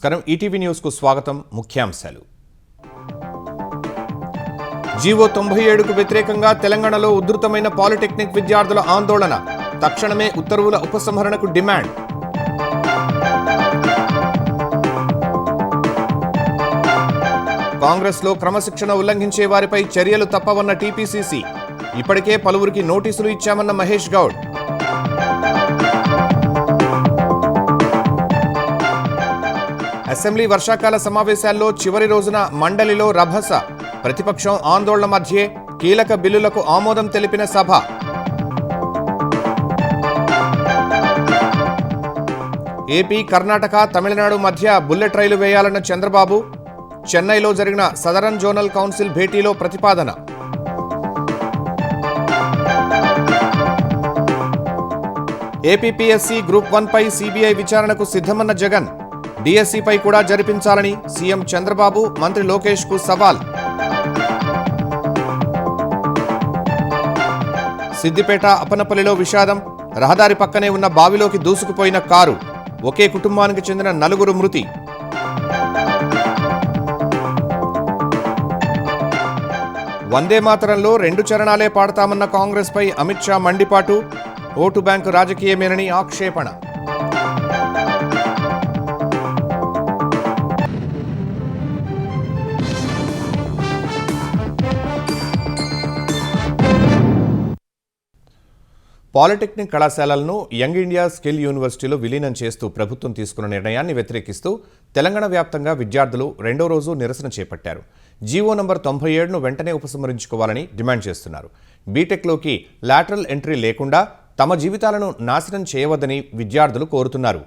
నమస్కారం ETV news కు స్వాగతం ముఖ్యాంశాలు జీవో 97కు వ్యతిరేకంగా తెలంగాణలో ఉధృతమైన పాలిటెక్నిక్ విద్యార్థుల ఆందోళన తక్షణమే ఉత్తర్వుల ఉపసంహరణకు డిమాండ్ కాంగ్రెస్లో క్రమశిక్షణ ఉల్లంఘించే వారిపై చర్యలు తప్పవన్న టీపీసీసీ ఇప్పటికే పలువురికి నోటీసులు ఇచ్చామన్న మహేష్ గౌడ్ అసెంబ్లీ వర్షాకాల సమావేశాల్లో చివరి రోజున మండలిలో రభస ప్రతిపక్షం ఆందోళన మధ్యే కీలక బిల్లులకు ఆమోదం తెలిపిన సభ ఏపీ కర్ణాటక తమిళనాడు మధ్య బుల్లెట్ రైలు వేయాలన్న చంద్రబాబు చెన్నైలో జరిగిన సదరన్ జోనల్ కౌన్సిల్ భేటీలో ప్రతిపాదన ఏపీపీఎస్సీ గ్రూప్ 1 పై సీబీఐ విచారణకు సిద్ధమన్న జగన్ డిఎస్సీపై కూడా జరిపించాలని సీఎం చంద్రబాబు మంత్రి లోకేష్ కు సవాల్ సిద్దిపేట అపనపల్లిలో విషాదం రహదారి పక్కనే ఉన్న బావిలోకి దూసుకుపోయిన కారు ఒకే కుటుంబానికి చెందిన 4 మృతి వందే మాతరంలో 2 చరణాలే పాడతామన్న కాంగ్రెస్ పై అమిత్ షా మండిపాటు ఓటు బ్యాంకు రాజకీయమేనని ఆక్షేపణ పాలిటెక్నిక్ కళాశాలలను యంగ్ ఇండియా స్కిల్ యూనివర్సిటీలో విలీనం చేస్తూ ప్రభుత్వం తీసుకున్న నిర్ణయాన్ని వ్యతిరేకిస్తూ తెలంగాణ వ్యాప్తంగా విద్యార్థులు 2వ రోజు నిరసన చేపట్టారు. జీవో నంబర్ 97ను వెంటనే ఉపసంహరించుకోవాలని డిమాండ్ చేస్తున్నారు. బీటెక్లోకి లాటరల్ ఎంట్రీ లేకుండా తమ జీవితాలను నాశనం చేయవద్దని విద్యార్థులు కోరుతున్నారు.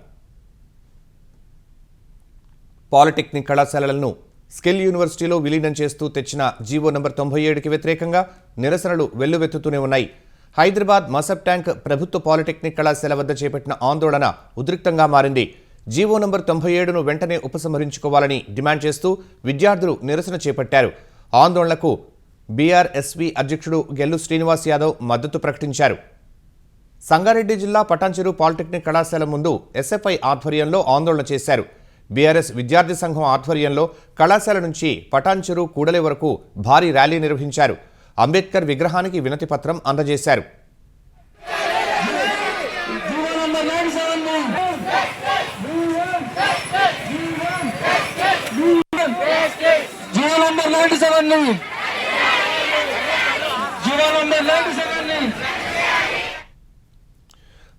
పాలిటెక్నిక్ కళాశాలలను స్కిల్ యూనివర్సిటీలో విలీనం చేస్తూ తెచ్చిన జీవో నంబర్ 97కి వ్యతిరేకంగా నిరసనలు వెల్లువెత్తుతూనే ఉన్నాయి. హైదరాబాద్ మసబ్ ట్యాంక్ ప్రభుత్వ పాలిటెక్నిక్ కళాశాల వద్ద చేపట్టిన ఆందోళన ఉద్రిక్తంగా మారింది. జీవో నంబర్ 97ను వెంటనే ఉపసంహరించుకోవాలని డిమాండ్ చేస్తూ విద్యార్థులు నిరసన చేపట్టారు. ఆందోళనకు బీఆర్ఎస్వీ అధ్యక్షుడు గెల్లు శ్రీనివాస్ యాదవ్ మద్దతు ప్రకటించారు. సంగారెడ్డి జిల్లా పటాన్చెరు పాలిటెక్నిక్ కళాశాల ముందు ఎస్ఎఫ్ఐ ఆధ్వర్యంలో ఆందోళన చేశారు. బీఆర్ఎస్ విద్యార్థి సంఘం ఆధ్వర్యంలో కళాశాల నుంచి పటాన్చెరు కూడలి వరకు భారీ ర్యాలీ నిర్వహించారు. అంబేద్కర్ విగ్రహానికి వినతి పత్రం అందజేశారు.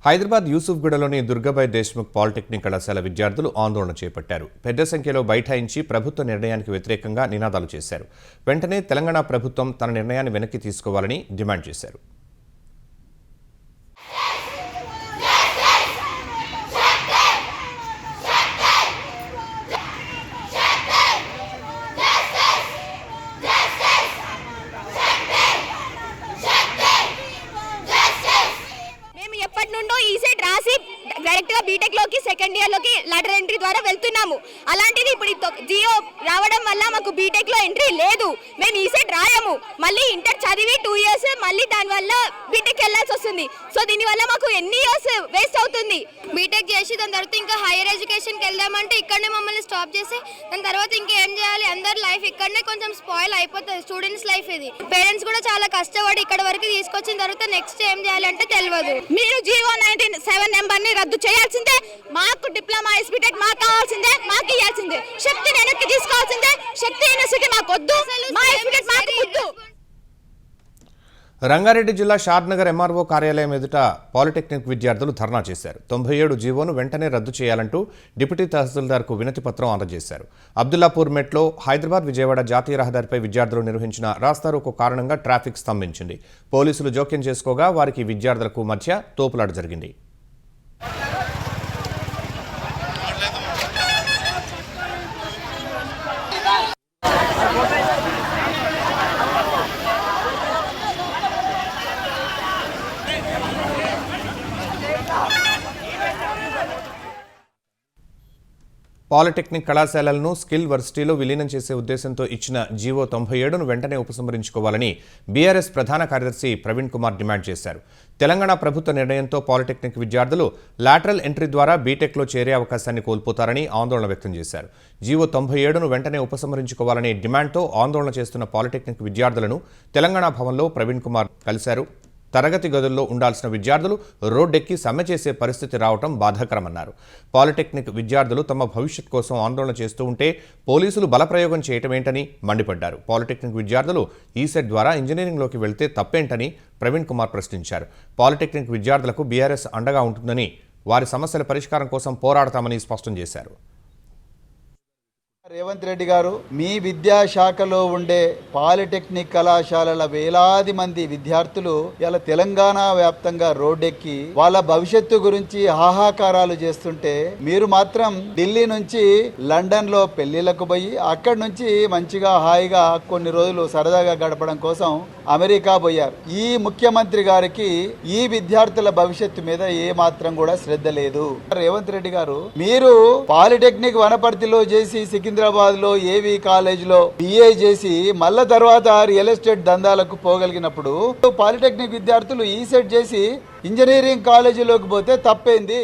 హైదరాబాద్ యూసుఫ్గూడలోని దుర్గాబాయ్ దేశ్ముఖ్ పాలిటెక్నిక్ కళాశాల విద్యార్థులు ఆందోళన చేపట్టారు. పెద్ద సంఖ్యలో బైఠాయించి ప్రభుత్వ నిర్ణయానికి వ్యతిరేకంగా నినాదాలు చేశారు. వెంటనే తెలంగాణ ప్రభుత్వం తన నిర్ణయాన్ని వెనక్కి తీసుకోవాలని డిమాండ్ చేశారు. డైరెక్ట్గా బీటెక్లోకి సెకండ్ ఇయర్లోకి లాటరల్ ఎంట్రీ ద్వారా వెళ్తున్నాము. అలాంటిది ఇప్పుడు జియో రావడం వల్ల మాకు బీటెక్లో ఎంట్రీ లేదు. మేము ఈసెట్ రాయము, మళ్ళీ ఇంటర్ చదివి 2 ఇయర్స్ మళ్ళీ దానివల్ల బీటెక్ వెళ్ళాల్సి వస్తుంది. సో దీనివల్ల మాకు ఎన్ని ఇయర్స్ వేస్ట్ అవుతుంది. బీటెక్ చేసి దాని తర్వాత ఇంకా హైయర్ ఎడ్యుకేషన్కి వెళ్దామంటే ఇక్కడనే మమ్మల్ని స్టాప్ చేసి దాని తర్వాత ఇంకేం చేయాలి, అందరి లైఫ్ ఇక్కడనే కొంచెం స్పాయిల్ అయిపోతుంది. స్టూడెంట్స్ లైఫ్ ఇది. పేరెంట్స్ కూడా చాలా కష్టపడి ఇక్కడ వరకు తీసుకొచ్చిన తర్వాత నెక్స్ట్ ఏం చేయాలంటే తెలియదు. మీరు జీవో 97 నెంబర్ని రద్దు చేయాల్సిందే. మాకు డిప్లొమా ఎస్బీటెక్ మాకు కావాల్సిందే, మాకు ఇవ్వాల్సిందే. శక్తిని వెనక్కి తీసుకోవాల్సిందే. శక్తి యూనివర్సిటీ మాకు వద్దు, మా ఎస్బీటెక్ మాకు వద్దు. రంగారెడ్డి జిల్లా షాద్నగర్ ఎంఆర్ఓ కార్యాలయం ఎదుట పాలిటెక్నిక్ విద్యార్థులు ధర్నా చేశారు. 97 జీవోను వెంటనే రద్దు చేయాలంటూ డిప్యూటీ తహసీల్దార్కు వినతి పత్రం అందజేశారు. అబ్దుల్లాపూర్ మెట్లో హైదరాబాద్ విజయవాడ జాతీయ రహదారిపై విద్యార్థులు నిర్వహించిన రాస్తారోకో కారణంగా ట్రాఫిక్ స్తంభించింది. పోలీసులు జోక్యం చేసుకోగా వారికి విద్యార్థులకు మధ్య తోపులాట జరిగింది. పాలిటెక్నిక్ కళాశాలలను స్కిల్ వర్సిటీలో విలీనం చేసే ఉద్దేశంతో ఇచ్చిన జీవో 97ను వెంటనే ఉపసంహరించుకోవాలని బీఆర్ఎస్ ప్రధాన కార్యదర్శి ప్రవీణ్ కుమార్ డిమాండ్ చేశారు. తెలంగాణ ప్రభుత్వ నిర్ణయంతో పాలిటెక్నిక్ విద్యార్థులు లాటరల్ ఎంట్రీ ద్వారా బీటెక్లో చేరే అవకాశాన్ని కోల్పోతారని ఆందోళన వ్యక్తం చేశారు. జీవో 97ను వెంటనే ఉపసంహరించుకోవాలనే డిమాండ్తో ఆందోళన చేస్తున్న పాలిటెక్నిక్ విద్యార్థులను తెలంగాణ భవన్లో ప్రవీణ్ కుమార్ కలిశారు. తరగతి గదుల్లో ఉండాల్సిన విద్యార్థులు రోడ్డెక్కి సమ్మె చేసే పరిస్థితి రావడం బాధాకరమన్నారు. పాలిటెక్నిక్ విద్యార్థులు తమ భవిష్యత్ కోసం ఆందోళన చేస్తూ ఉంటే పోలీసులు బలప్రయోగం చేయటమేంటని మండిపడ్డారు. పాలిటెక్నిక్ విద్యార్థులు ఈసెట్ ద్వారా ఇంజనీరింగ్లోకి వెళ్తే తప్పేంటని ప్రవీణ్ కుమార్ ప్రశ్నించారు. పాలిటెక్నిక్ విద్యార్థులకు బీఆర్ఎస్ అండగా ఉంటుందని, వారి సమస్యల పరిష్కారం కోసం పోరాడతామని స్పష్టం చేశారు. రేవంత్ రెడ్డి గారు, మీ విద్యాశాఖలో ఉండే పాలిటెక్నిక్ కళాశాలల వేలాది మంది విద్యార్థులు ఇలా తెలంగాణ వ్యాప్తంగా రోడ్డెక్కి వాళ్ళ భవిష్యత్తు గురించి హాహాకారాలు చేస్తుంటే మీరు మాత్రం ఢిల్లీ నుంచి లండన్ లో పెళ్లిళ్లకు పోయి అక్కడి నుంచి మంచిగా హాయిగా కొన్ని రోజులు సరదాగా గడపడం కోసం అమెరికా పోయారు. ఈ ముఖ్యమంత్రి గారికి ఈ విద్యార్థుల భవిష్యత్తు మీద ఏ మాత్రం కూడా శ్రద్ధ లేదు. రేవంత్ రెడ్డి గారు, మీరు పాలిటెక్నిక్ వనపర్తిలో చేసి సికింద్రాబాద్ లో ఏవి కాలేజ్ లో బిఏ చేసి మళ్ళా తర్వాత రియల్ ఎస్టేట్ దందాలకు పోగలిగినప్పుడు పాలిటెక్నిక్ విద్యార్థులు ఈసెట్ చేసి ఇంజనీరింగ్ కాలేజీలోకి పోతే తప్పేంది?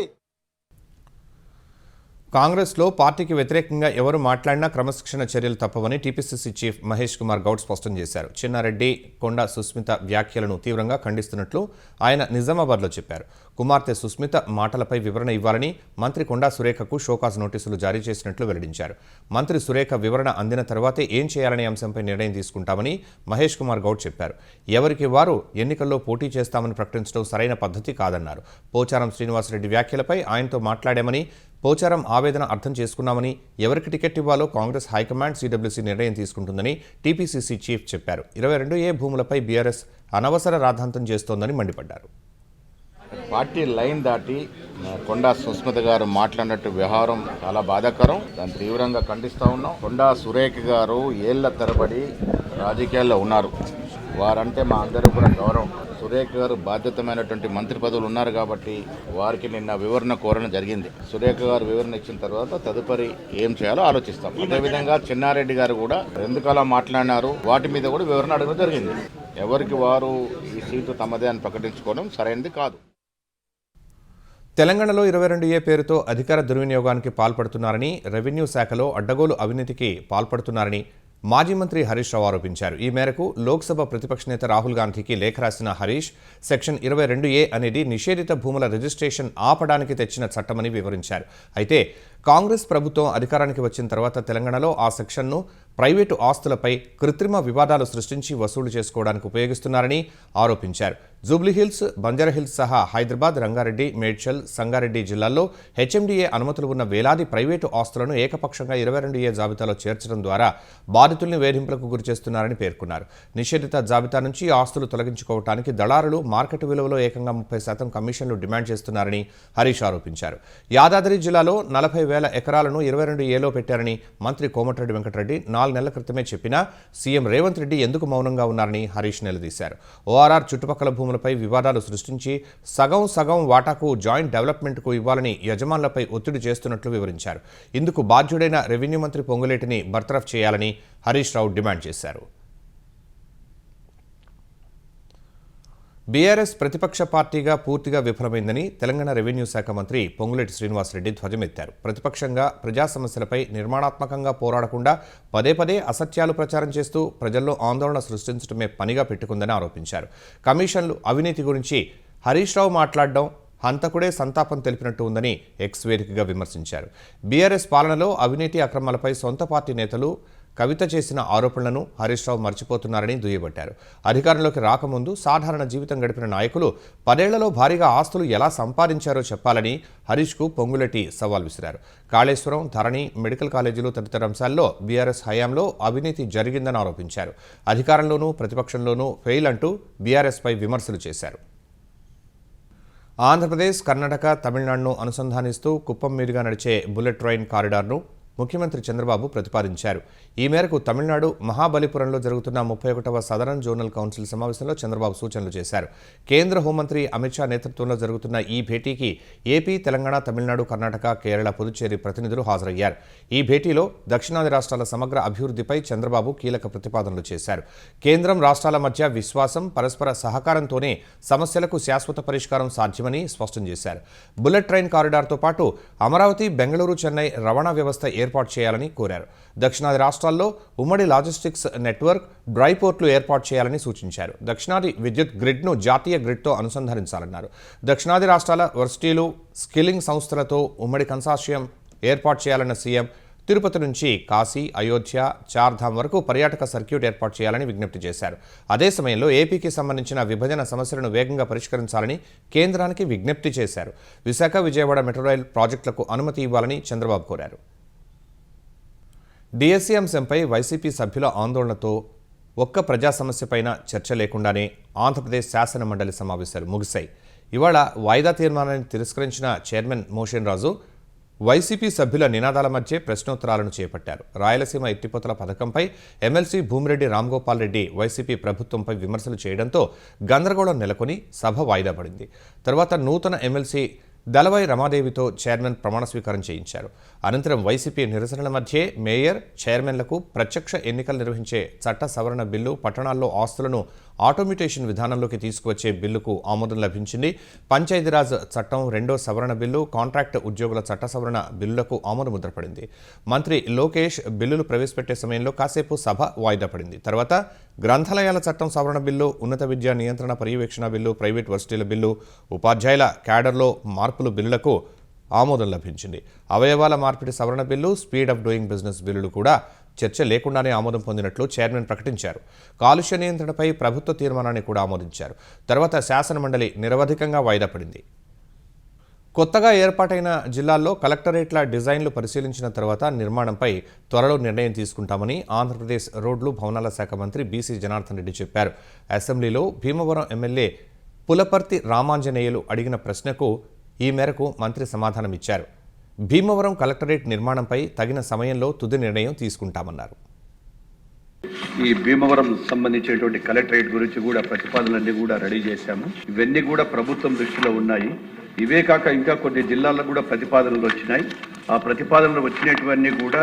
కాంగ్రెస్లో పార్టీకి వ్యతిరేకంగా ఎవరు మాట్లాడినా క్రమశిక్షణ చర్యలు తప్పవని టీపీసీసీ చీఫ్ మహేష్ కుమార్ గౌడ్ స్పష్టం చేశారు. చిన్నారెడ్డి, కొండా సుస్మిత వ్యాఖ్యలను తీవ్రంగా ఖండిస్తున్నట్లు ఆయన నిజామాబాద్లో చెప్పారు. కుమార్తె సుస్మిత మాటలపై వివరణ ఇవ్వాలని మంత్రి కొండా సురేఖకు షోకాజ్ నోటీసులు జారీ చేసినట్లు వెల్లడించారు. మంత్రి సురేఖ వివరణ అందిన తర్వాతే ఏం చేయాలనే అంశంపై నిర్ణయం తీసుకుంటామని మహేష్ కుమార్ గౌడ్ చెప్పారు. ఎవరికి వారు ఎన్నికల్లో పోటీ చేస్తామని ప్రకటించడం సరైన పద్ధతి కాదన్నారు. పోచారం శ్రీనివాసరెడ్డి వ్యాఖ్యలపై ఆయనతో మాట్లాడామని, పోచారం ఆవేదన అర్థం చేసుకున్నామని, ఎవరికి టికెట్ ఇవ్వాలో కాంగ్రెస్ హైకమాండ్ సీడబ్ల్యూసీ నిర్ణయం తీసుకుంటుందని టీపీసీసీ చీఫ్ చెప్పారు. 22A భూములపై బీఆర్ఎస్ అనవసర రాద్ధాంతం చేస్తోందని మండిపడ్డారు. పార్టీ లైన్ దాటి కొండా సుస్మిత గారు మాట్లాడినట్టు వ్యవహారం చాలా బాధాకరం. దాన్ని తీవ్రంగా ఖండిస్తూ ఉన్నాం. కొండా సురేఖ గారు ఏళ్ల తరబడి రాజకీయాల్లో ఉన్నారు. వారంటే మా అందరూ కూడా గౌరవం. సురేఖ గారు బాధ్యతమైనటువంటి మంత్రి పదవులు ఉన్నారు కాబట్టి వారికి నిన్న వివరణ కోరడం జరిగింది. సురేఖ గారు వివరణ ఇచ్చిన తర్వాత తదుపరి ఏం చేయాలో ఆలోచిస్తాం. అదేవిధంగా చిన్నారెడ్డి గారు కూడా ఎందుకు అలా మాట్లాడినారు వాటి మీద కూడా వివరణ అడగడం జరిగింది. ఎవరికి వారు ఈ సీటు తమదే అని ప్రకటించుకోవడం సరైనది కాదు. తెలంగాణలో 22A పేరుతో అధికార దుర్వినియోగానికి పాల్పడుతున్నారని, రెవెన్యూ శాఖలో అడ్డగోలు అవినీతికి పాల్పడుతున్నారని మాజీ మంత్రి హరీష్ రావు ఆరోపించారు. ఈ మేరకు లోక్సభ ప్రతిపక్ష నేత రాహుల్ గాంధీకి లేఖ రాసిన హరీష్, సెక్షన్ 22A అనేది నిషేధిత భూముల రిజిస్ట్రేషన్ ఆపడానికి తెచ్చిన చట్టమని వివరించారు. అయితే కాంగ్రెస్ ప్రభుత్వం అధికారానికి వచ్చిన తర్వాత తెలంగాణలో ఆ సెక్షన్ను ప్రైవేటు ఆస్తులపై కృత్రిమ వివాదాలు సృష్టించి వసూలు చేసుకోవడానికి ఉపయోగిస్తున్నారని ఆరోపించారు. జూబ్లీహిల్స్, బంజారాహిల్స్ సహా హైదరాబాద్, రంగారెడ్డి, మేడ్చల్, సంగారెడ్డి జిల్లాల్లో హెచ్ఎండిఏ అనుమతులు ఉన్న వేలాది ప్రైవేటు ఆస్తులను ఏకపక్షంగా 22A జాబితాలో చేర్చడం ద్వారా బాధితుల్ని వేధింపులకు గురిచేస్తున్నారని పేర్కొన్నారు. నిషేధిత జాబితా నుంచి ఆస్తులు తొలగించుకోవడానికి దళారులు మార్కెట్ విలువలో ఏకంగా 30% కమిషన్లు డిమాండ్ చేస్తున్నారని హరీష్ ఆరోపించారు. యాదాద్రి జిల్లాలో 40,000 ఎకరాలను 22Aలో పెట్టారని మంత్రి కోమటిరెడ్డి వెంకటరెడ్డి 4 నెలల క్రితమే చెప్పినా సీఎం రేవంత్ రెడ్డి ఎందుకు మౌనంగా ఉన్నారని హరీష్ నిలదీశారు. ఓఆర్ఆర్ చుట్టుపక్కల భూములపై వివాదాలు సృష్టించి సగం వాటాకు జాయింట్ డెవలప్మెంట్కు ఇవ్వాలని యజమానులపై ఒత్తిడి చేస్తున్నట్లు వివరించారు. ఇందుకు బాధ్యుడైన రెవెన్యూ మంత్రి పొంగులేటిని బర్తరఫ్ చేయాలని హరీష్ రావు డిమాండ్ చేశారు. బీఆర్ఎస్ ప్రతిపక్ష పార్టీగా పూర్తిగా విఫలమైందని తెలంగాణ రెవెన్యూ శాఖ మంత్రి పొంగులేటి శ్రీనివాసరెడ్డి ధ్వజమెత్తారు. ప్రతిపక్షంగా ప్రజా సమస్యలపై నిర్మాణాత్మకంగా పోరాడకుండా పదే అసత్యాలు ప్రచారం చేస్తూ ప్రజల్లో ఆందోళన సృష్టించడమే పనిగా పెట్టుకుందని ఆరోపించారు. కమిషన్లు, అవినీతి గురించి హరీష్ రావు మాట్లాడడం హంతకుడే సంతాపం తెలిపినట్టు ఉందని ఎక్స్ వేదికగా విమర్శించారు. బీఆర్ఎస్ పాలనలో అవినీతి అక్రమాలపై సొంత పార్టీ నేతలు కవిత చేసిన ఆరోపణలను హరీష్ రావు మర్చిపోతున్నారని దుయ్యబట్టారు. అధికారంలోకి రాకముందు సాధారణ జీవితం గడిపిన నాయకులు 10 ఏళ్లలో భారీగా ఆస్తులు ఎలా సంపాదించారో చెప్పాలని హరీష్కు పొంగులేటి సవాల్ విసిరారు. కాళేశ్వరం, ధరణి, మెడికల్ కాలేజీలు తదితర అంశాల్లో బీఆర్ఎస్ హయాంలో అవినీతి జరిగిందని ఆరోపించారు. అధికారంలోనూ ప్రతిపక్షంలోనూ ఫెయిల్ అంటూ బీఆర్ఎస్పై విమర్శలు చేశారు. ఆంధ్రప్రదేశ్, కర్ణాటక, తమిళనాడును అనుసంధానిస్తూ కుప్పం మీదుగా నడిచే బుల్లెట్ ట్రైన్ కారిడార్ను ముఖ్యమంత్రి చంద్రబాబు ప్రతిపాదించారు. ఈ మేరకు తమిళనాడు మహాబలిపురంలో జరుగుతున్న 31వ సదరన్ జోనల్ కౌన్సిల్ సమావేశంలో చంద్రబాబు సూచనలు చేశారు. కేంద్ర హోంమంత్రి అమిత్ షా నేతృత్వంలో జరుగుతున్న ఈ భేటీకి ఏపీ, తెలంగాణ, తమిళనాడు, కర్ణాటక, కేరళ, పుదుచ్చేరి ప్రతినిధులు హాజరయ్యారు. ఈ భేటీలో దక్షిణాది రాష్ట్రాల సమగ్ర అభివృద్ధిపై చంద్రబాబు కీలక ప్రతిపాదనలు చేశారు. కేంద్రం, రాష్ట్రాల మధ్య విశ్వాసం, పరస్పర సహకారంతోనే సమస్యలకు శాశ్వత పరిష్కారం సాధ్యమని స్పష్టం చేశారు. బుల్లెట్ ట్రైన్ కారిడార్తో పాటు అమరావతి, బెంగళూరు, చెన్నై రవాణా వ్యవస్థ ఏర్పాటు చేయాలని కోరారు. దక్షిణాది రాష్ట్రాల్లో ఉమ్మడి లాజిస్టిక్స్ నెట్వర్క్, డ్రై పోర్ట్లు ఏర్పాటు చేయాలని సూచించారు. దక్షిణాది విద్యుత్ గ్రిడ్ను జాతీయ గ్రిడ్తో అనుసంధానించాలన్నారు. దక్షిణాది రాష్ట్రాల వర్సిటీలు, స్కిల్లింగ్ సంస్థలతో ఉమ్మడి కన్సార్షియం ఏర్పాటు చేయాలన్న సీఎం తిరుపతి నుంచి కాశీ, అయోధ్య, చార్ధామ్ వరకు పర్యాటక సర్క్యూట్ ఏర్పాటు చేయాలని విజ్ఞప్తి చేశారు. అదే సమయంలో ఏపీకి సంబంధించిన విభజన సమస్యలను వేగంగా పరిష్కరించాలని కేంద్రానికి విజ్ఞప్తి చేశారు. విశాఖ, విజయవాడ మెట్రో రైల్ ప్రాజెక్టులకు అనుమతి ఇవ్వాలని చంద్రబాబు కోరారు. డిఎస్సీ అంశంపై వైసీపీ సభ్యుల ఆందోళనతో ఒక్క ప్రజా సమస్యపైన చర్చ లేకుండానే ఆంధ్రప్రదేశ్ శాసన మండలి సమావేశాలు ముగిశాయి. ఇవాళ వాయిదా తీర్మానాన్ని తిరస్కరించిన చైర్మన్ మోషన్ రాజు వైసీపీ సభ్యుల నినాదాల మధ్య ప్రశ్నోత్తరాలను చేపట్టారు. రాయలసీమ ఎత్తిపోతల పథకంపై ఎమ్మెల్సీ భూమిరెడ్డి రామ్గోపాల్ రెడ్డి వైసీపీ ప్రభుత్వంపై విమర్శలు చేయడంతో గందరగోళం నెలకొని సభ వాయిదా పడింది. తర్వాత నూతన ఎమ్మెల్సీ దళవాయి రమాదేవితో చైర్మన్ ప్రమాణ స్వీకారం చేయించారు. అనంతరం వైసీపీ నిరసనల మధ్యే మేయర్, చైర్మన్లకు ప్రత్యక్ష ఎన్నికలు నిర్వహించే చట్ట సవరణ బిల్లు, పట్టణాల్లో ఆస్తులను ఆటోమేటేషన్ విధానంలోకి తీసుకువచ్చే బిల్లుకు ఆమోదం లభించింది. పంచాయతీరాజ్ చట్టం 2వ సవరణ బిల్లు, కాంట్రాక్ట్ ఉద్యోగుల చట్ట సవరణ బిల్లులకు ఆమోద ముద్ర పడింది. మంత్రి లోకేష్ బిల్లులు ప్రవేశపెట్టే సమయంలో కాసేపు సభ వాయిదా పడింది. తర్వాత గ్రంథాలయాల చట్టం సవరణ బిల్లు, ఉన్నత విద్యా నియంత్రణ పర్యవేక్షణ బిల్లు, ప్రైవేట్ వర్సిటీల బిల్లు, ఉపాధ్యాయుల క్యాడర్లో మార్పులు బిల్లులకు ఆమోదం లభించింది. అవయవాల మార్పిడి సవరణ bill, speed of doing business బిల్లులు కూడా చర్చ లేకుండానే ఆమోదం పొందినట్లు చైర్మన్ ప్రకటించారు. కాలుష్య నియంత్రణపై ప్రభుత్వ తీర్మానాన్ని కూడా ఆమోదించారు. తర్వాత శాసనమండలి నిరవధికంగా వాయిదా పడింది. కొత్తగా ఏర్పాటైన జిల్లాల్లో కలెక్టరేట్ల డిజైన్లు పరిశీలించిన తర్వాత నిర్మాణంపై త్వరలో నిర్ణయం తీసుకుంటామని ఆంధ్రప్రదేశ్ రోడ్లు, భవనాల శాఖ మంత్రి బీసీ జనార్దన్ రెడ్డి చెప్పారు. అసెంబ్లీలో భీమవరం ఎమ్మెల్యే పులపర్తి రామాంజనేయులు అడిగిన ప్రశ్నకు ఈ మేరకు మంత్రి సమాధానమిచ్చారు. భీమవరం కలెక్టరేట్ నిర్మాణంపై తగిన సమయంలో తుది నిర్ణయం తీసుకుంటామన్నారు. ఈ భీమవరం సంబంధించినటువంటి కలెక్టరేట్ గురించి కూడా ప్రతిపాదనలన్నీ కూడా రెడీ చేశాము. ఇవన్నీ కూడా ప్రభుత్వం దృష్టిలో ఉన్నాయి. ఇవే కాక ఇంకా కొన్ని జిల్లాల్లో కూడా ప్రతిపాదనలు వచ్చినాయి. ఆ ప్రతిపాదనలు వచ్చినటువన్నీ కూడా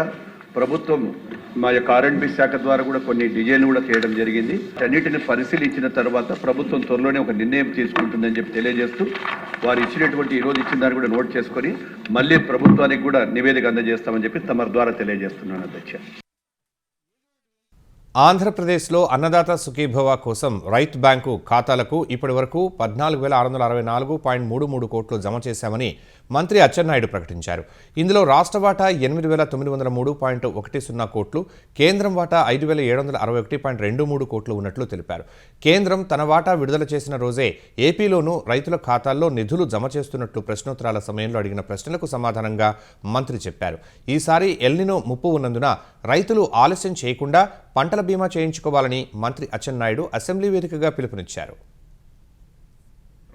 ప్రభుత్వం మా యొక్క R&B శాఖ ద్వారా కూడా కొన్ని డిజైన్లు కూడా చేయడం జరిగింది. అన్నిటిని పరిశీలించిన తర్వాత ప్రభుత్వం త్వరలోనే ఒక నిర్ణయం తీసుకుంటుందని చెప్పి తెలియజేస్తూ, వారు ఇచ్చినటువంటి ఈరోజు ఇచ్చిన దాన్ని కూడా నోట్ చేసుకొని మళ్ళీ ప్రభుత్వానికి కూడా నివేదిక అందజేస్తామని చెప్పి తమ ద్వారా తెలియజేస్తున్నాను అధ్యక్ష. ఆంధ్రప్రదేశ్లో అన్నదాత సుఖీభవ కోసం రైతు బ్యాంకు ఖాతాలకు ఇప్పటి వరకు 14,664.33 కోట్లు జమ చేశామని మంత్రి అచ్చెన్నాయుడు ప్రకటించారు. ఇందులో రాష్ట్ర వాటా 8,903.10 కోట్లు, కేంద్రం వాటా 5,761.23 కోట్లు ఉన్నట్లు తెలిపారు. కేంద్రం తన వాటా విడుదల చేసిన రోజే ఏపీలోనూ రైతుల ఖాతాల్లో నిధులు జమ చేస్తున్నట్లు ప్రశ్నోత్తరాల సమయంలో అడిగిన ప్రశ్నలకు సమాధానంగా మంత్రి చెప్పారు. ఈసారి ఎల్నినో ముప్పు ఉన్నందున రైతులు ఆలస్యం చేయకుండా పంటల బీమా చేయించుకోవాలని మంత్రి అచ్చెన్నాయుడు అసెంబ్లీ వేదికగా పిలుపునిచ్చారు.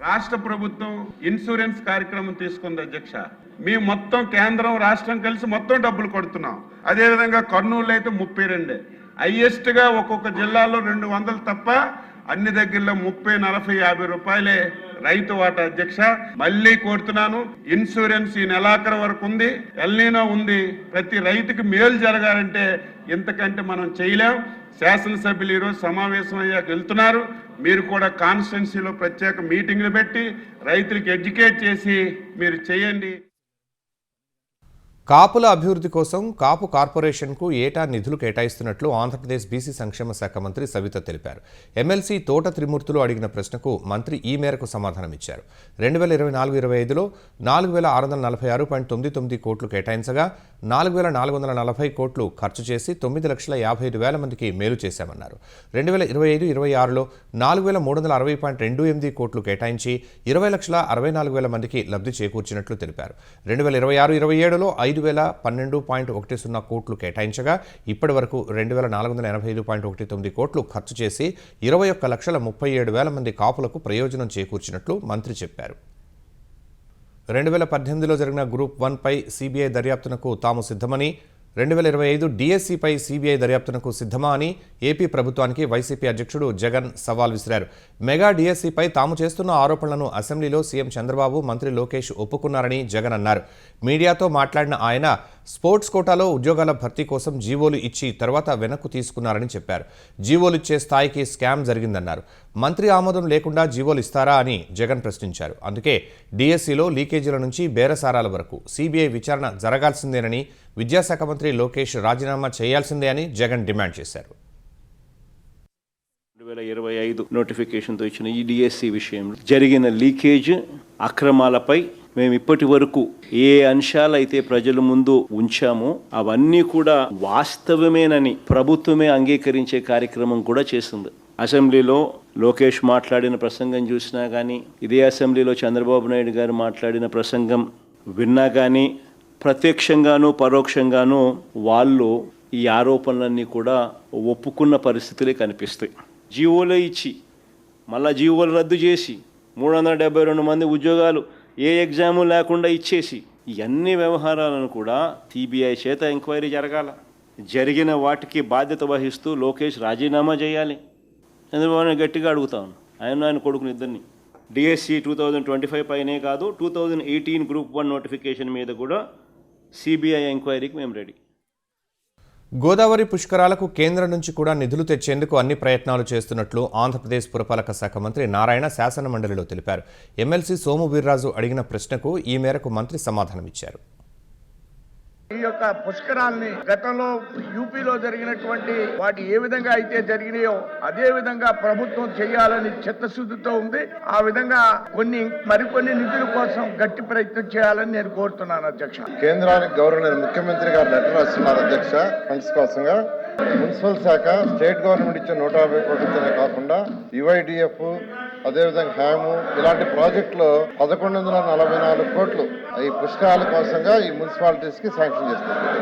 రాష్ట్ర ప్రభుత్వం ఇన్సూరెన్స్ కార్యక్రమం తీసుకుంది అధ్యక్ష. మేము మొత్తం కేంద్రం, రాష్ట్రం కలిసి మొత్తం డబ్బులు కొడుతున్నాం. అదేవిధంగా కర్నూలు అయితే 32, హైయెస్ట్ గా ఒక్కొక్క జిల్లాలో 200 తప్ప అన్ని దగ్గరలో 30, 40, 50 రూపాయలే రైతు వాటా అధ్యక్ష. మళ్ళీ కోరుతున్నాను, ఇన్సూరెన్స్ ఈ నెలాఖరు వరకు ఉంది, ఎల్నినో ఉంది. ప్రతి రైతుకి మేలు జరగాలంటే ఇంతకంటే మనం చేయలేం. శాసనసభ్యులు ఈరోజు సమావేశం అయ్యాక వెళ్తున్నారు. మీరు కూడా కాన్స్టిట్యున్సీలో ప్రత్యేక మీటింగ్లు పెట్టి రైతులకు ఎడ్యుకేట్ చేసి మీరు చేయండి. కాపుల అభివృద్ధి కోసం కాపు కార్పొరేషన్కు ఏటా నిధులు కేటాయిస్తున్నట్లు ఆంధ్రప్రదేశ్ బీసీ సంక్షేమ శాఖ మంత్రి సవిత తెలిపారు. ఎమ్మెల్సీ తోట త్రిమూర్తులు అడిగిన ప్రశ్నకు మంత్రి ఈ మేరకు సమాధానమిచ్చారు. 2024-25లో 4,646.99 కోట్లు కేటాయించగా 4,440 కోట్లు ఖర్చు చేసి 9,55,000 మందికి మేలు చేశామన్నారు. 2025-26లో 4,360.28 కోట్లు కేటాయించి 20,64,000 మందికి లబ్ధి చేకూర్చినట్లు తెలిపారు. 2026-27లో 5,012.10 కోట్లు కేటాయించగా ఇప్పటి వరకు 2,485.19 కోట్లు ఖర్చు చేసి 21,37,000 మంది కాపులకు ప్రయోజనం చేకూర్చినట్లు మంత్రి చెప్పారు. 2018లో జరిగిన గ్రూప్ 1పై సిబిఐ దర్యాప్తునకు తాము సిద్ధమని 2025 డిఎస్సిపై సిబిఐ దర్యాప్తునకు సిద్ధమా అని ఏపీ ప్రభుత్వానికి వైసీపీ అధ్యక్షుడు జగన్ సవాల్ విసిరారు. మెగా డిఎస్సిపై తాము చేస్తున్న ఆరోపణలను అసెంబ్లీలో సీఎం చంద్రబాబు, మంత్రి లోకేష్ ఒప్పుకున్నారని జగన్ అన్నారు. మీడియాతో మాట్లాడిన ఆయన స్పోర్ట్స్ కోటాలో ఉద్యోగాల భర్తీ కోసం జీవోలు ఇచ్చి తర్వాత వెనక్కు తీసుకున్నారని చెప్పారు. జీవోలు ఇచ్చే స్థాయికి స్కామ్ జరిగిందన్నారు. మంత్రి ఆమోదం లేకుండా జీవోలు ఇస్తారా అని జగన్ ప్రశ్నించారు. అందుకే డిఎస్సిలో లీకేజీల నుంచి బేరసారాల వరకు సిబిఐ విచారణ జరగాల్సిందేనని, విద్యాశాఖ మంత్రి లోకేష్ రాజీనామా చేయాల్సిందే అని జగన్ డిమాండ్ చేశారు. 2025 నోటిఫికేషన్తో ఇచ్చిన ఈ డిఎస్సి విషయంలో జరిగిన లీకేజ్, అక్రమాలపై మేము ఇప్పటి వరకు ఏ అంశాలైతే ప్రజల ముందు ఉంచామో అవన్నీ కూడా వాస్తవమేనని ప్రభుత్వమే అంగీకరించే కార్యక్రమం కూడా చేస్తుంది. అసెంబ్లీలో లోకేష్ మాట్లాడిన ప్రసంగం చూసినా కానీ, ఇదే అసెంబ్లీలో చంద్రబాబు నాయుడు గారు మాట్లాడిన ప్రసంగం విన్నా కానీ, ప్రత్యక్షంగానూ పరోక్షంగానూ వాళ్ళు ఈ ఆరోపణలన్నీ కూడా ఒప్పుకున్న పరిస్థితులే కనిపిస్తాయి. జీవోలో ఇచ్చి మళ్ళా జీవోలు రద్దు చేసి 372 మంది ఉద్యోగాలు ఏ ఎగ్జాము లేకుండా ఇచ్చేసి ఇవన్నీ వ్యవహారాలను కూడా సిబిఐ చేత ఎంక్వైరీ జరగాల. జరిగిన వాటికి బాధ్యత వహిస్తూ లోకేష్ రాజీనామా చేయాలి. చంద్రబాబు గట్టిగా అడుగుతాను, ఆయన కొడుకుని ఇద్దరిని. డిఎస్సి 2025 పైనే కాదు, 2018 గ్రూప్ 1 నోటిఫికేషన్ మీద కూడా సిబిఐ ఎంక్వైరీకి మేము రెడీ. గోదావరి పుష్కరాలకు కేంద్రం నుంచి కూడా నిధులు తెచ్చేందుకు అన్ని ప్రయత్నాలు చేస్తున్నట్లు ఆంధ్రప్రదేశ్ పురపాలక శాఖ మంత్రి నారాయణ శాసనమండలిలో తెలిపారు. ఎమ్మెల్సీ సోము వీర్రాజు అడిగిన ప్రశ్నకు ఈ మేరకు మంత్రి సమాధానమిచ్చారు. ఈ యొక్క పుష్కరాల్ని గతంలో యూపీలో జరిగినటువంటి వాటి ఏ విధంగా అయితే జరిగినాయో అదే విధంగా ప్రభుత్వం చేయాలని చిత్తశుద్ధితో ఉంది. ఆ విధంగా మరికొన్ని నిధుల కోసం గట్టి ప్రయత్నం చేయాలని నేను కోరుతున్నాను అధ్యక్ష. కేంద్రానికి గౌరవ ముఖ్యమంత్రి గారు లెటర్ రాస్తున్నారు అధ్యక్ష. ఫండ్స్ కోసంగా మున్సిపల్ శాఖ స్టేట్ గవర్నమెంట్ ఇచ్చే 150 కోట్లతోనే కాకుండా యుఐడిఎఫ్, అదేవిధంగా హ్యాము ఇలాంటి ప్రాజెక్టులో 1144 కోట్లు ఈ పుష్కరాల కోసంగా ఈ మున్సిపాలిటీస్కి శాంక్షన్ చేస్తారు.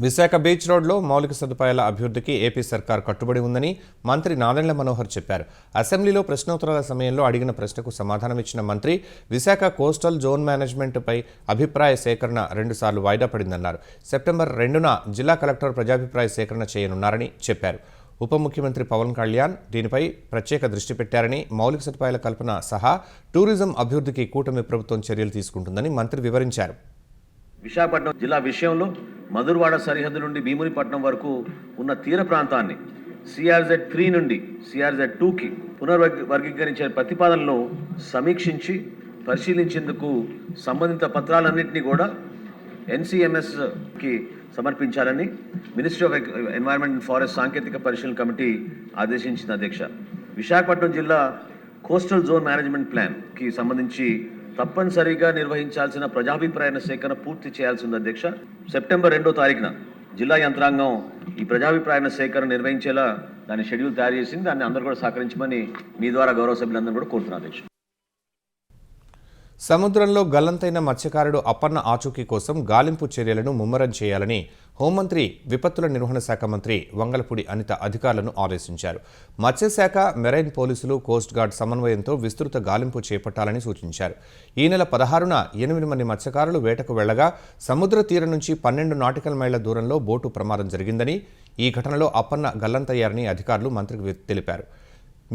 విశాఖ బీచ్ రోడ్లో మౌలిక సదుపాయాల అభివృద్ధికి ఏపీ సర్కార్ కట్టుబడి ఉందని మంత్రి నాదెండ్ల మనోహర్ చెప్పారు. అసెంబ్లీలో ప్రశ్నోత్తరాల సమయంలో అడిగిన ప్రశ్నకు సమాధానమిచ్చిన మంత్రి విశాఖ కోస్టల్ జోన్ మేనేజ్మెంట్పై అభిప్రాయ సేకరణ 2 సార్లు వాయిదా పడిందన్నారు. సెప్టెంబర్ 2న జిల్లా కలెక్టర్ ప్రజాభిప్రాయ సేకరణ చేయనున్నారని చెప్పారు. ఉప ముఖ్యమంత్రి పవన్ కళ్యాణ్ దీనిపై ప్రత్యేక దృష్టి పెట్టారని, మౌలిక సదుపాయాల కల్పన సహా టూరిజం అభివృద్ధికి కూటమి ప్రభుత్వం చర్యలు తీసుకుంటుందని మంత్రి వివరించారు. విశాఖపట్నం జిల్లా విషయంలో మధురవాడ సరిహద్దు నుండి భీమునిపట్నం వరకు ఉన్న తీర ప్రాంతాన్ని సిఆర్జెడ్ 3 నుండి సిఆర్జెడ్ 2కి పునర్వర్గీకరించే ప్రతిపాదనలను సమీక్షించి పరిశీలించేందుకు సంబంధిత పత్రాలన్నింటినీ కూడా NCMSకి సమర్పించాలని ministry of environment and forest సాంకేతిక పరిశీలన కమిటీ ఆదేశించింది అధ్యక్ష. విశాఖపట్నం జిల్లా కోస్టల్ జోన్ మేనేజ్మెంట్ ప్లాన్కి సంబంధించి తప్పనిసరిగా నిర్వహించాల్సిన ప్రజాభిప్రాయ సేకరణ పూర్తి చేయాల్సింది అధ్యక్ష. సెప్టెంబర్ 2వ తారీఖున జిల్లా యంత్రాంగం ఈ ప్రజాభిప్రాయ సేకరణ నిర్వహించేలా దాని షెడ్యూల్ తయారు చేసింది. దాన్ని అందరూ కూడా సహకరించమని మీ ద్వారా గౌరవ సభ్యులందరూ కూడా కోరుతున్నారు అధ్యక్ష. సముద్రంలో గల్లంతైన మత్స్యకారుడు అప్పన్న ఆచూకీ కోసం గాలింపు చర్యలను ముమ్మరం చేయాలని హోంమంత్రి, విపత్తుల నిర్వహణ శాఖ మంత్రి వంగలపూడి అనిత అధికారులను ఆదేశించారు. మత్స్యశాఖ, మెరైన్ పోలీసులు, కోస్ట్ గార్డ్ సమన్వయంతో విస్తృత గాలింపు చేపట్టాలని సూచించారు. ఈ నెల 16న 8 మంది మత్స్యకారులు వేటకు వెళ్లగా సముద్ర తీరం నుంచి 12 నాటికల్ మైళ్ల దూరంలో బోటు ప్రమాదం జరిగిందని, ఈ ఘటనలో అప్పన్న గల్లంతయ్యారని అధికారులు మంత్రికి తెలిపారు.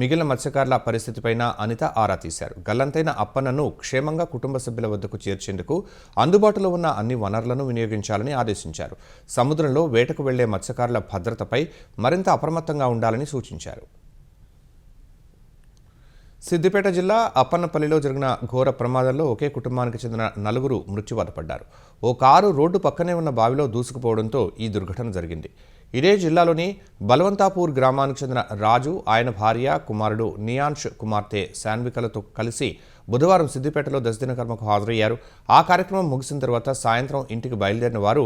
మిగిలిన మత్స్యకారుల పరిస్థితిపైన అనిత ఆరా తీశారు. గల్లంతైన అప్పన్నను క్షేమంగా కుటుంబ సభ్యుల వద్దకు చేర్చేందుకు అందుబాటులో ఉన్న అన్ని వనరులను వినియోగించాలని ఆదేశించారు. సముద్రంలో వేటకు వెళ్లే మత్స్యకారుల భద్రతపై మరింత అప్రమత్తంగా ఉండాలని సూచించారు. సిద్దిపేట జిల్లా అప్పన్నపల్లిలో జరిగిన ఘోర ప్రమాదంలో ఒకే కుటుంబానికి చెందిన 4 మృత్యువాత పడ్డారు. ఓ కారు రోడ్డు పక్కనే ఉన్న బావిలో దూసుకుపోవడంతో ఈ దుర్ఘటన జరిగింది. ఇదే జిల్లాలోని బలవంతాపూర్ గ్రామానికి చెందిన రాజు, ఆయన భార్య, కుమారుడు నియాన్ష్, కుమార్తె శాన్వికలతో కలిసి బుధవారం సిద్దిపేటలో దశదిన కర్మకు హాజరయ్యారు. ఆ కార్యక్రమం ముగిసిన తర్వాత సాయంత్రం ఇంటికి బయలుదేరిన వారు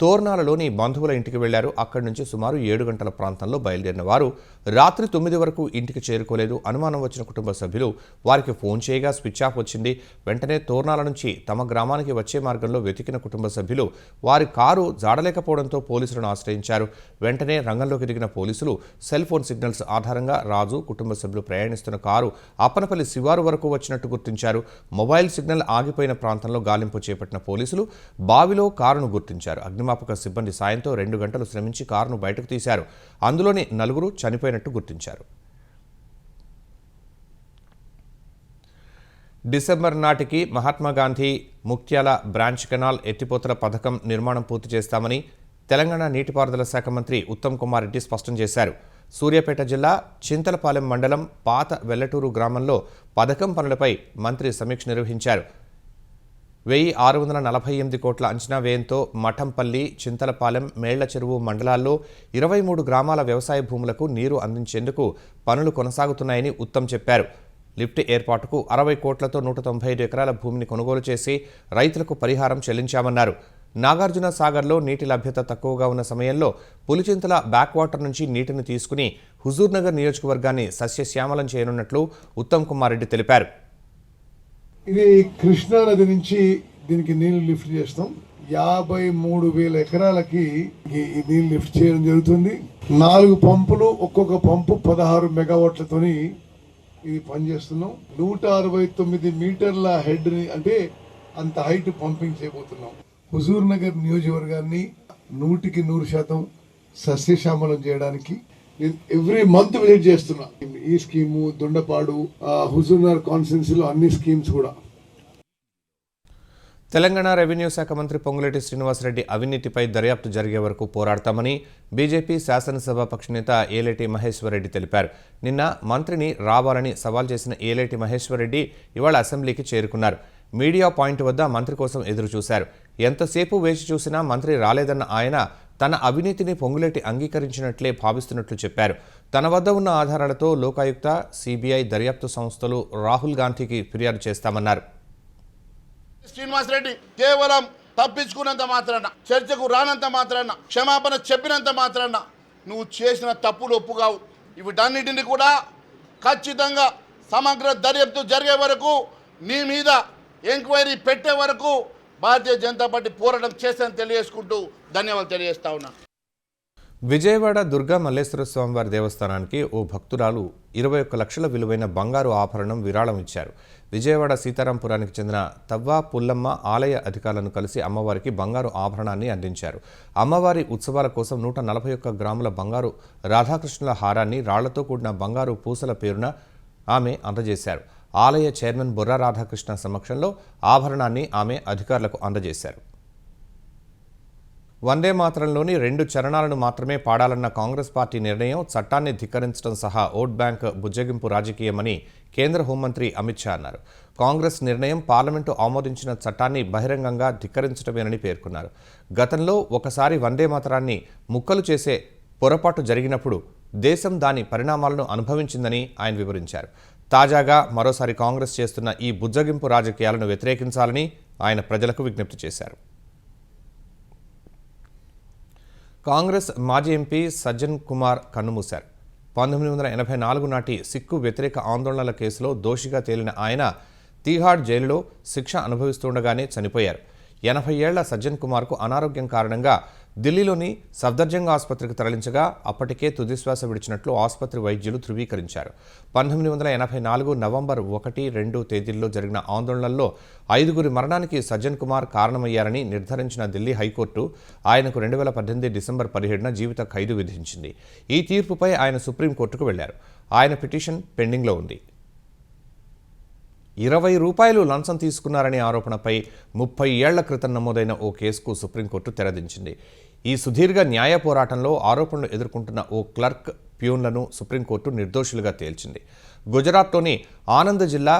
తోర్నాలలోని బంధువుల ఇంటికి వెళ్లారు. అక్కడి నుంచి సుమారు 7 గంటల ప్రాంతంలో బయలుదేరిన వారు రాత్రి 9 వరకు ఇంటికి చేరుకోలేదు. అనుమానం వచ్చిన కుటుంబ సభ్యులు వారికి ఫోన్ చేయగా స్విచ్ ఆఫ్ వచ్చింది. వెంటనే తోర్నాల నుంచి తమ గ్రామానికి వచ్చే మార్గంలో వెతికిన కుటుంబ సభ్యులు వారి కారు జాడలేకపోవడంతో పోలీసులను ఆశ్రయించారు. వెంటనే రంగంలోకి దిగిన పోలీసులు సెల్ ఫోన్ సిగ్నల్స్ ఆధారంగా రాజు, కుటుంబ సభ్యులు ప్రయాణిస్తున్న కారు అప్పనపల్లి శివారు వరకు వచ్చినట్టు గుర్తించారు. మొబైల్ సిగ్నల్ ఆగిపోయిన ప్రాంతంలో గాలింపు చేపట్టిన పోలీసులు బావిలో కారును గుర్తించారు. అగ్నిమాపక సిబ్బంది సాయంతో 2 గంటలు శ్రమించి కారును బయటకు తీశారు. అందులోని 4 చనిపోయినట్టు గుర్తించారు. డిసెంబర్ నాటికి మహాత్మాగాంధీ ముక్త్యాల బ్రాంచ్ కెనాల్ ఎత్తిపోతల పథకం నిర్మాణం పూర్తి చేస్తామని తెలంగాణ నీటిపారుదల శాఖ మంత్రి ఉత్తమ్ కుమార్ రెడ్డి స్పష్టం చేశారు. సూర్యాపేట జిల్లా చింతలపాలెం మండలం పాత వెల్లటూరు గ్రామంలో పథకం పనులపై మంత్రి సమీక్ష నిర్వహించారు. 1648 కోట్ల అంచనా వ్యయంతో మఠంపల్లి, చింతలపాలెం, మేళ్ల చెరువు మండలాల్లో 23 గ్రామాల వ్యవసాయ భూములకు నీరు అందించేందుకు పనులు కొనసాగుతున్నాయని ఉత్తమ్ చెప్పారు. లిఫ్ట్ ఏర్పాటుకు 60 కోట్లతో 195 ఎకరాల భూమిని కొనుగోలు చేసి రైతులకు పరిహారం చెల్లించామన్నారు. నాగార్జున సాగర్లో నీటి లభ్యత తక్కువగా ఉన్న సమయంలో పులిచింతల బ్యాక్వాటర్ నుంచి నీటిని తీసుకుని హుజూర్నగర్ నియోజకవర్గాన్ని సస్యశ్యామలం చేయనున్నట్లు ఉత్తమ్ కుమార్ రెడ్డి తెలిపారు. ఇది కృష్ణా నది నుంచి దీనికి నీళ్లు లిఫ్ట్ చేస్తాం. 53,000 ఎకరాలకి ఈ నీళ్లు లిఫ్ట్ చేయడం జరుగుతుంది. 4 పంపులు, ఒక్కొక్క పంపు 16 మెగావాట్లతోని ఇది పనిచేస్తున్నాం. 169 మీటర్ల హెడ్ ని అంటే అంత హైట్ పంపింగ్ చేయబోతున్నాం. హుజూర్ నగర్ నియోజకవర్గాన్ని 100% సస్యశ్యామలం చేయడానికి నేను ఎవ్రీ మంత్ విజిట్ చేస్తున్నా. ఈ స్కీము, దొండపాడు, హుజూర్ నగర్ కాన్స్టిట్యున్సీలో అన్ని స్కీమ్స్ కూడా. తెలంగాణ రెవెన్యూ శాఖ మంత్రి పొంగులేటి శ్రీనివాసరెడ్డి అవినీతిపై దర్యాప్తు జరిగే వరకు పోరాడతామని బీజేపీ శాసనసభాపక్ష నేత ఏలేటి మహేశ్వరరెడ్డి తెలిపారు. నిన్న మంత్రిని రావాలని సవాల్ చేసిన ఏలేటి మహేశ్వరరెడ్డి ఇవాళ అసెంబ్లీకి చేరుకున్నారు. మీడియా పాయింట్ వద్ద మంత్రి కోసం ఎదురు చూశారు. ఎంతసేపు వేచి చూసినా మంత్రి రాలేదన్న ఆయన తన అవినీతిని పొంగులేటి అంగీకరించినట్లే భావిస్తున్నట్లు చెప్పారు. తన వద్ద ఉన్న ఆధారాలతో లోకాయుక్త, సిబిఐ దర్యాప్తు సంస్థలు రాహుల్ గాంధీకి ఫిర్యాదు చేస్తామన్నారు. శ్రీనివాసరెడ్డి కేవలం తప్పించుకున్నంత మాత్రాన, చర్చకు రానంత మాత్రాన, క్షమాపణ చెప్పినంత మాత్రాన నువ్వు చేసిన తప్పులు ఒప్పుగావు. వీటన్నిటిని కూడా ఖచ్చితంగా సమగ్ర దర్యాప్తు జరిగే వరకు, నీ మీద ఎంక్వైరీ పెట్టే వరకు భారతీయ జనతా పార్టీ పోరాటం చేస్తానని తెలియజేసుకుంటూ ధన్యవాదాలు తెలియజేస్తా ఉన్నా. విజయవాడ దుర్గా మల్లేశ్వర స్వామివారి దేవస్థానానికి ఓ భక్తురాలు 21 లక్షల విలువైన బంగారు ఆభరణం విరాళం ఇచ్చారు. విజయవాడ సీతారాంపురానికి చెందిన తవ్వ పుల్లమ్మ ఆలయ అధికారులను కలిసి అమ్మవారికి బంగారు ఆభరణాన్ని అందించారు. అమ్మవారి ఉత్సవాల కోసం 141 గ్రాముల బంగారు రాధాకృష్ణుల హారాన్ని, రాళ్లతో కూడిన బంగారు పూసల పేరున ఆమె అందజేశారు. ఆలయ చైర్మన్ బుర్రా రాధాకృష్ణ సమక్షంలో ఆభరణాన్ని ఆమె అధికారులకు అందజేశారు. వందే మాతరంలోని 2 చరణాలను మాత్రమే పాడాలన్న కాంగ్రెస్ పార్టీ నిర్ణయం చట్టాన్ని ధిక్కరించడం సహా ఓట్ బ్యాంక్ బుజ్జగింపు రాజకీయమని కేంద్ర హోంమంత్రి అమిత్ షా అన్నారు. కాంగ్రెస్ నిర్ణయం పార్లమెంటు ఆమోదించిన చట్టాన్ని బహిరంగంగా ధిక్కరించడమేనని పేర్కొన్నారు. గతంలో ఒకసారి వందే మాతరాన్ని ముక్కలు చేసే పొరపాటు జరిగినప్పుడు దేశం దాని పరిణామాలను అనుభవించిందని ఆయన వివరించారు. తాజాగా మరోసారి కాంగ్రెస్ చేస్తున్న ఈ బుజ్జగింపు రాజకీయాలను వ్యతిరేకించాలని ఆయన ప్రజలకు విజ్ఞప్తి చేశారు. కాంగ్రెస్ మాజీ ఎంపీ సజ్జన్ కుమార్ కన్నుమూశారు. 1984 నాటి సిక్కు వ్యతిరేక ఆందోళనల కేసులో దోషిగా తేలిన ఆయన తీహాడ్ జైలులో శిక్ష అనుభవిస్తుండగానే చనిపోయారు. 80 ఏళ్ల సజ్జన్ కుమార్కు అనారోగ్యం కారణంగా ఢిల్లీలోని సఫ్దర్జంగ్ ఆసుపత్రికి తరలించగా అప్పటికే తుదిశ్వాస విడిచినట్లు ఆసుపత్రి వైద్యులు ధృవీకరించారు. 1984 నవంబర్ 1, 2 తేదీల్లో జరిగిన ఆందోళనల్లో 5గురి మరణానికి సజ్జన్ కుమార్ కారణమయ్యారని నిర్ధారించిన ఢిల్లీ హైకోర్టు ఆయనకు 2018 డిసెంబర్ 17న జీవిత ఖైదు విధించింది. ఈ తీర్పుపై ఆయన సుప్రీంకోర్టుకు వెళ్లారు. ఆయన పిటిషన్ పెండింగ్లో ఉంది. 20 రూపాయలు లంచం తీసుకున్నారనే ఆరోపణపై 30 ఏళ్ల క్రితం నమోదైన ఓ కేసుకు సుప్రీంకోర్టు తెరదించింది. ఈ సుదీర్ఘ న్యాయ పోరాటంలో ఆరోపణలు ఎదుర్కొంటున్న ఓ క్లర్క్, ప్యూన్లను సుప్రీంకోర్టు నిర్దోషులుగా తేల్చింది. గుజరాత్లోని ఆనంద్ జిల్లా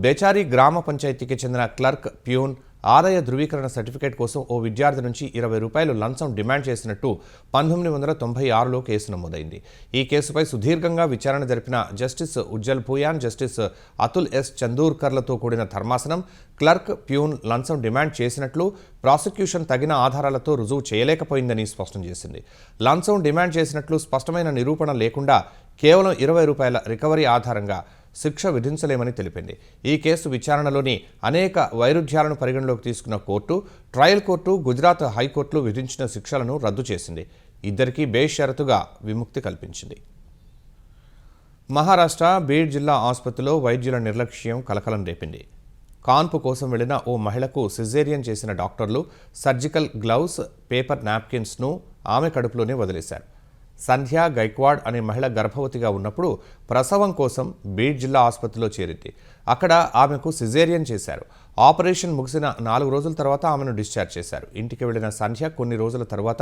బేచారి గ్రామ పంచాయతీకి చెందిన క్లర్క్, ప్యూన్ ఆదాయ ధృవీకరణ సర్టిఫికేట్ కోసం ఓ విద్యార్థి నుంచి 20 రూపాయలు లంచం డిమాండ్ చేసినట్టు 1996లో కేసు నమోదైంది. ఈ కేసుపై సుదీర్ఘంగా విచారణ జరిపిన justice Ujjal Bhuyan, justice Atul S చందూర్కర్లతో కూడిన ధర్మాసనం క్లర్క్, ప్యూన్ లంచం డిమాండ్ చేసినట్లు ప్రాసిక్యూషన్ తగిన ఆధారాలతో రుజువు చేయలేకపోయిందని స్పష్టం చేసింది. లంచం డిమాండ్ చేసినట్లు స్పష్టమైన నిరూపణ లేకుండా కేవలం 20 రూపాయల రికవరీ ఆధారంగా శిక్ష విధించలేమని తెలిపింది. ఈ కేసు విచారణలోని అనేక వైరుధ్యాలను పరిగణలోకి తీసుకున్న కోర్టు, ట్రయల్ కోర్టు, గుజరాత్ హైకోర్టులు విధించిన శిక్షలను రద్దు చేసింది. ఇద్దరికీ బేషరతుగా విముక్తి కల్పించింది. మహారాష్ట్ర బీడ్ జిల్లా ఆసుపత్రిలో వైద్యుల నిర్లక్ష్యం కలకలం రేపింది. కాన్పు కోసం వెళ్లిన ఓ మహిళకు సిజేరియన్ చేసిన డాక్టర్లు సర్జికల్ గ్లౌస్, పేపర్ నాప్కిన్స్ను ఆమె కడుపులోనే వదిలేశారు. సంధ్య గైక్వాడ్ అనే మహిళ గర్భవతిగా ఉన్నప్పుడు ప్రసవం కోసం బీడ్ జిల్లా ఆసుపత్రిలో చేరింది. అక్కడ ఆమెకు సిజేరియన్ చేశారు. ఆపరేషన్ ముగిసిన 4 రోజుల తర్వాత ఆమెను డిశ్చార్జ్ చేశారు. ఇంటికి వెళ్లిన సంధ్య కొన్ని రోజుల తర్వాత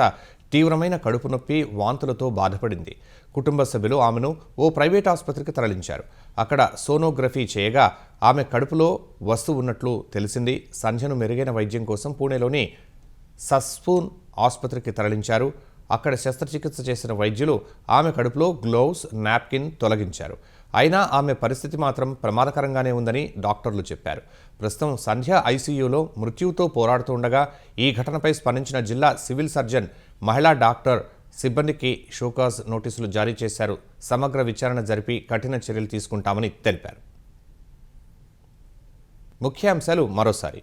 తీవ్రమైన కడుపు నొప్పి, వాంతులతో బాధపడింది. కుటుంబ సభ్యులు ఆమెను ఓ ప్రైవేట్ ఆసుపత్రికి తరలించారు. అక్కడ సోనోగ్రఫీ చేయగా ఆమె కడుపులో వస్తువు ఉన్నట్లు తెలిసింది. సంధ్యను మెరుగైన వైద్యం కోసం పూణేలోని సస్పూన్ ఆసుపత్రికి తరలించారు. అక్కడ శస్త్రచికిత్స చేసిన వైద్యులు ఆమె కడుపులో గ్లోవ్స్, నాప్కిన్ తొలగించారు. అయినా ఆమె పరిస్థితి మాత్రం ప్రమాదకరంగానే ఉందని డాక్టర్లు చెప్పారు. ప్రస్తుతం సంధ్య ఐసీయూలో మృత్యువుతో పోరాడుతుండగా ఈ ఘటనపై స్పందించిన జిల్లా సివిల్ సర్జన్ మహిళా డాక్టర్ సిబ్బందికి షోకాజ్ నోటీసులు జారీ చేశారు. సమగ్ర విచారణ జరిపి కఠిన చర్యలు తీసుకుంటామని తెలిపారు. ముఖ్యాంశాలు మరోసారి.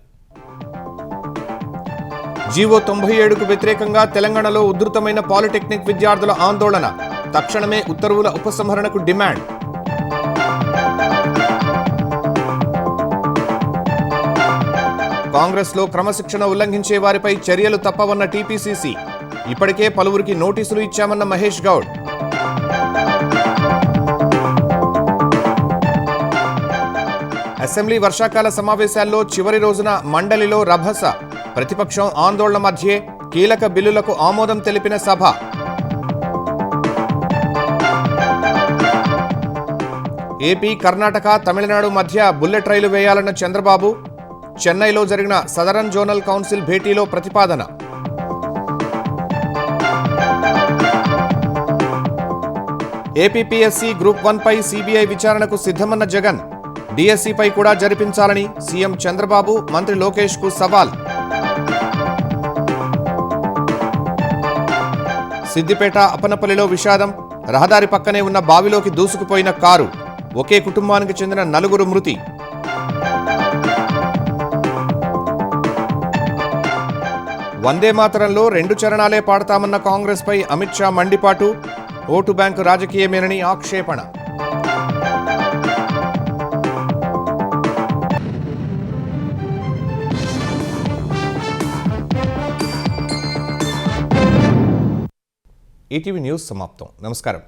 జీవో 97కు వ్యతిరేకంగా తెలంగాణలో ఉధృతమైన పాలిటెక్నిక్ విద్యార్థుల ఆందోళన. తక్షణమే ఉత్తర్వుల ఉపసంహరణకు డిమాండ్. కాంగ్రెస్లో క్రమశిక్షణ ఉల్లంఘించే వారిపై చర్యలు తప్పవన్న టీపీసీసీ. ఇప్పటికే పలువురికి నోటీసులు ఇచ్చామన్న మహేష్ గౌడ్. అసెంబ్లీ వర్షాకాల సమావేశాల్లో చివరి రోజున మండలిలో రభస. ప్రతిపక్షం ఆందోళన మధ్యే కీలక బిల్లులకు ఆమోదం తెలిపిన సభ. ఏపీ, కర్ణాటక, తమిళనాడు మధ్య బుల్లెట్ రైలు వేయాలన్న చంద్రబాబు. చెన్నైలో జరిగిన సదరన్ జోనల్ కౌన్సిల్ భేటీలో ప్రతిపాదన. ఏపీపీఎస్సీ గ్రూప్ 1పై సీబీఐ విచారణకు సిద్ధమన్న జగన్. డీఎస్సీపై కూడా జరిపించాలని సీఎం చంద్రబాబు, మంత్రి లోకేష్కు సవాల్. సిద్దిపేట అప్పనపల్లిలో విషాదం. రహదారి పక్కనే ఉన్న బావిలోకి దూసుకుపోయిన కారు. ఒకే కుటుంబానికి చెందిన 4 మృతి. వందే మాతరంలో 2 చరణాలే పాడతామన్న కాంగ్రెస్పై అమిత్ షా మండిపాటు. ఓటు బ్యాంకు రాజకీయమేనని ఆక్షేపణ. ఈటీవీ న్యూస్ సమాప్తం. నమస్కారం.